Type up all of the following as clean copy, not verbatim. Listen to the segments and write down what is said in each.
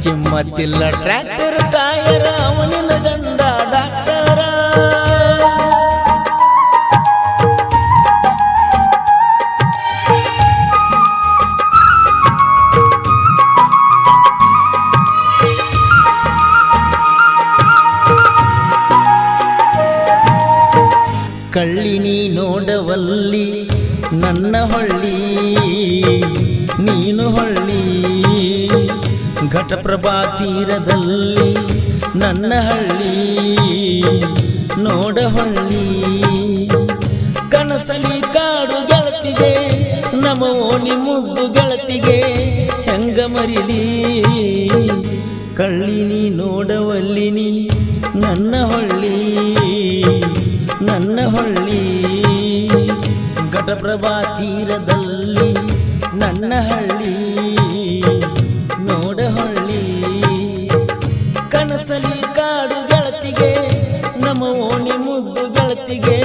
ಕಿಮ್ಮತ್ತಿಲ್ಲ tractor tyre ಅವನಿನ ಗಂಡ ಡಾಕ್ಟರ ಕಳ್ಳಿನಿ ನೋಡವಲ್ಲಿ ನನ್ನ ಹೊಳ್ಳಿ ನೀನು ಹೊಳ್ಳಿ ಘಟಪ್ರಭಾ ತೀರದಲ್ಲಿ ನನ್ನ ಹಳ್ಳಿ ನೋಡ ಹೊಳ್ಳಿ ಕನಸಲಿ ಕಾಡು ಗೆಳತಿಗೆ ನಮ್ಮ ಓಣಿ ಮುದ್ದು ಗೆಳತಿಗೆ ಹೆಂಗ ಮರಿಲಿ ಕಳ್ಳಿನಿ ನೋಡವಲ್ಲಿನಿ ನನ್ನ ಹೊಳ್ಳಿ ನನ್ನ ಹೊಳ್ಳಿ ಘಟಪ್ರಭಾ ತೀರದಲ್ಲಿ ನನ್ನ ಹಳ್ಳಿ ನೋಡ ಹೊಳ್ಳಿ ಕನಸಲಿ ಕಾಡು ಗೆಳತಿಗೆ ನಮ್ಮ ಓಣಿ ಮುದ್ದು ಗೆಳತಿಗೆ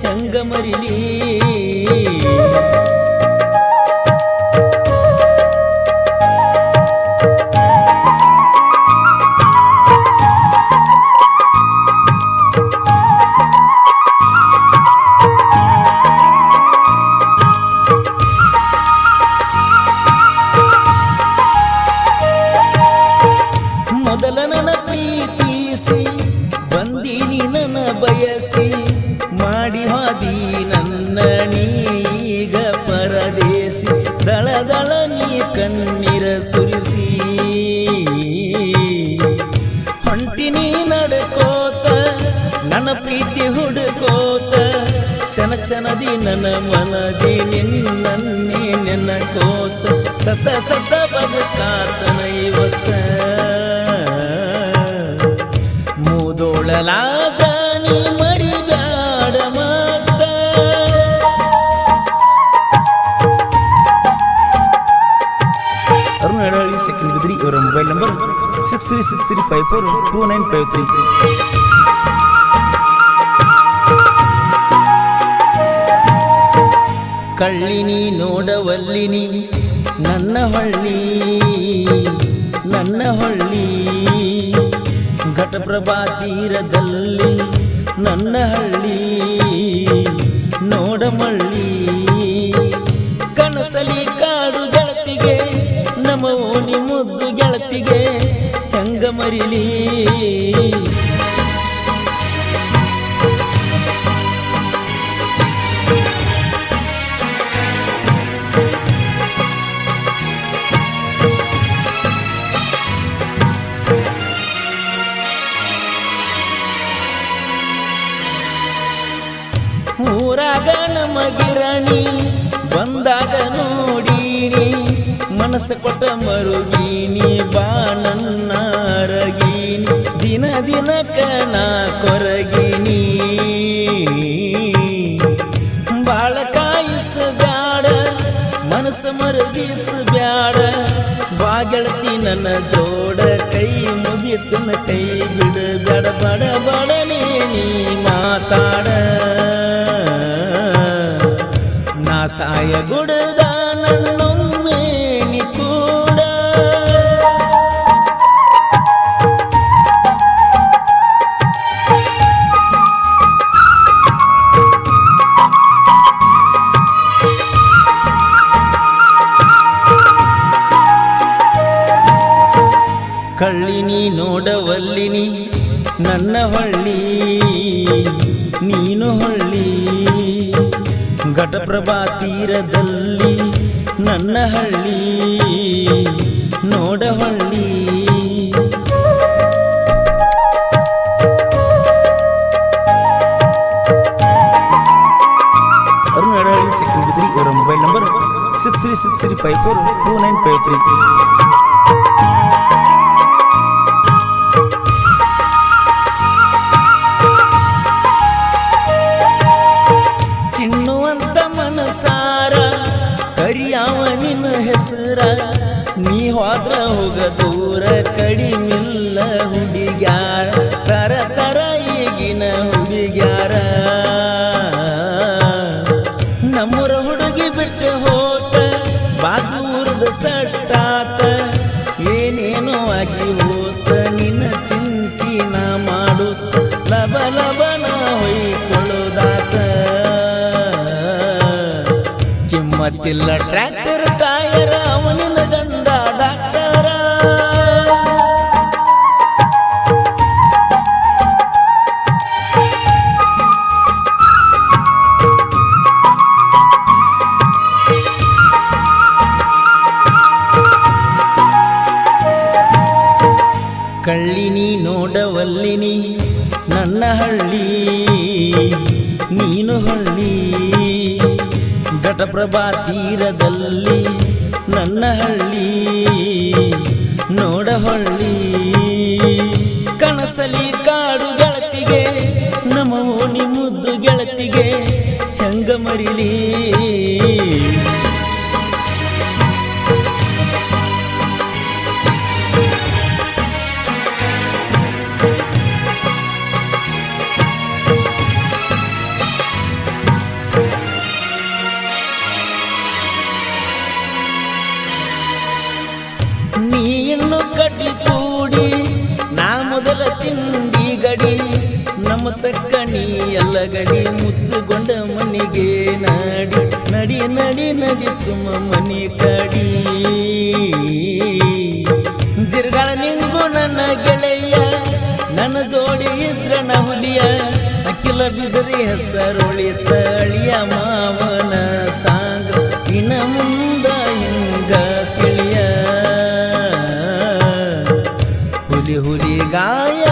ಹೆಂಗ ಮರಿಲಿ ಮೊದಲ ನನ್ನ ಪ್ರೀತಿಸಿ ಬಂದೀನಿ ನನ್ನ ಬಯಸಿ ಮಾಡಿ ಹಾದಿ ನನ್ನ ನೀಗ ಪರದೇಸಿ ದಳ ದಳ ನೀ ಕಣ್ಣೀರ ಸುರಿಸಿ ಹೊಂಟಿನಿ ನಡ್ಕೋತ ನನ್ನ ಪ್ರೀತಿ ಹುಡುಕೋತ ಚನ ಚನದಿ ನನ್ನ ಮನದಿ ನಿನ್ನನ್ನೇ ನೆನಕೋತ ಸತ ಸತ ಬದುಕಾತನ ಇವತ್ತ ಮೂದೋಳಲಾಜಾನಿ ಮರಿಬ್ಯಾಡ ಮತ್ತ ಅರುಣ್ ಅಡಳಿ ಸೆಕೆಂಡ್ ಬಿದ್ರಿ ಇವರ ಮೊಬೈಲ್ ನಂಬರ್ 6363542953 ಕಳ್ಳಿನಿ ನೋಡವಲ್ಲಿನಿ ನನ್ನ ಹೊಳ್ಳಿ ನನ್ನ ಹೊಳ್ಳಿ ಘಟಪ್ರಭಾ ತೀರದಲ್ಲಿ ನನ್ನ ಹಳ್ಳಿ ನೋಡಮಳ್ಳಿ ಕನಸಲಿ ಕಾಡು ಗೆಳತಿಗೆ ನಮ್ಮ ಓಣಿ ಮುದ್ದು ಗೆಳತಿಗೆ ಹೆಂಗ ಮರಿಲಿ ಊರಾಗ ನಮ್ಮ ಗಿರಣಿ ಬಂದಾಗ ನೋಡೀನಿ ಮನಸ್ಸು ಕೊಟ್ಟ ಮರುಗೀನಿ ಬಾ ನನ್ನ ಅರಗೀನಿ ದಿನ ದಿನಕ್ಕ ನಾ ಕೊರಗೀನಿ ಬಾಳ ಕಾಯಿಸಬ್ಯಾಡ ಮನಸ್ಸು ಮರುಗಿಸಬ್ಯಾಡ ಬಾ ಗೆಳತಿ ನನ್ನ ಜೋಡ ಕೈ ಮುಗಿತನ ಕೈ ಬಿಡಬ್ಯಾಡ ಬಡ ಬಡನೇ ನೀ ಮಾತಾಡ ನಾ ಸಾಯ ಗುಡದ ನನ್ನೊಮ್ಮೆ ನೀ ಕೂಡ ಕಳ್ಳಿನಿ ನೋಡವಲ್ಲಿನಿ ನನ್ನ ಹೊಳ್ಳಿ ನೀನು ಹೊಳ್ಳಿ ಘಟಪ್ರಭಾ ತೀರದಲ್ಲಿ ನನ್ನ ಹಳ್ಳಿ ನೋಡ ಹೊಳ್ಳಿ ಅರುಣ್ ಅಡಳಿ ಸೆಕೆಂಡ್ ಬಿದ್ರಿ ಇವರ ಮೊಬೈಲ್ ನಂಬರ್ 6363542953 ಚಿಣ್ಣುವಂತ ಮನಸಾರ ಕರಿಯಾವ ನಿನ್ನ ಹೆಸರ ನೀ ಹೋದ್ರ ಹೋಗ ದೂರ ಕಡಿಮಿಲ್ಲ ಹುಡುಗ್ಯಾರ ತರ ತರ ಈಗಿನ ಹುಡುಗ್ಯಾರ ನಮ್ಮೂರ ಹುಡುಗಿ ಬಿಟ್ಟು ಹೋತ ಬಾಜೂರದ ಸಟ್ಟಾತ ಏನೇ ಏನೋ ಆಗಿ ಹೋತ ನಿನ್ನ ಚಿಂತಿನ ಮಾಡುತ್ತ ಲಬ ಲಬನ ಹೊಯ್ಕೊಳ್ಳೋದಾತ ಕಿಮ್ಮತ್ತಿಲ್ಲ ಟ್ರ್ಯಾಕ್ಟರ್ ಟೈರ್ ಅವನಿನ ಗಂಡ ಡಾಕ್ಟರ ಕಳ್ಳಿನಿ ನೋಡವಲ್ಲಿನಿ ನನ್ನ ಹಳ್ಳಿ ನೀನು ಹಳ್ಳಿ ಘಟಪ್ರಭಾ ತೀರದಲ್ಲಿ ನನ್ನ ಹಳ್ಳಿ ನೋಡಹಳ್ಳಿ ಕನಸಲಿ ಕಾಡು ಗೆಳತಿಗೆ ನಮ್ಮ ಓಣಿ ಮುದ್ದು ಗೆಳತಿಗೆ ಹೆಂಗ ಮರಿಲಿ ನೀ ಇನ್ನು ಕಡ್ಡಿ ಕೂಡಿ ನಾ ಮೊದಲ ತಿಂಡಿ ಗಡಿ ನಮ್ಮ ತಕ್ಕ ನೀ ಎಲ್ಲ ಗಡಿ ಮುಚ್ಚುಗೊಂಡ ಮನಿಗೆ ನಡಿ ನಡಿ ನಡಿ ನಡಿ ಸುಮ ಮನಿ ಕಡಿ ಜಿರ್ಗಾಳ ನಿಂಗು ನನ್ನ ಗೆಳೆಯ ನನ್ನ ಜೋಡಿ ಇದ್ರ ನ ಹುಲಿಯ ಅಖಿಲ ಬಿದರಿ ಹೆಸರೊಳಿತ ಅಳಿಯ ಮಾವನ ಸಾಂಗ ಇನ ಮುಂದ ಹಿಂಗ ತಿಳಿಯ ಹುಲಿ ಹುಲಿ ಗಾಯ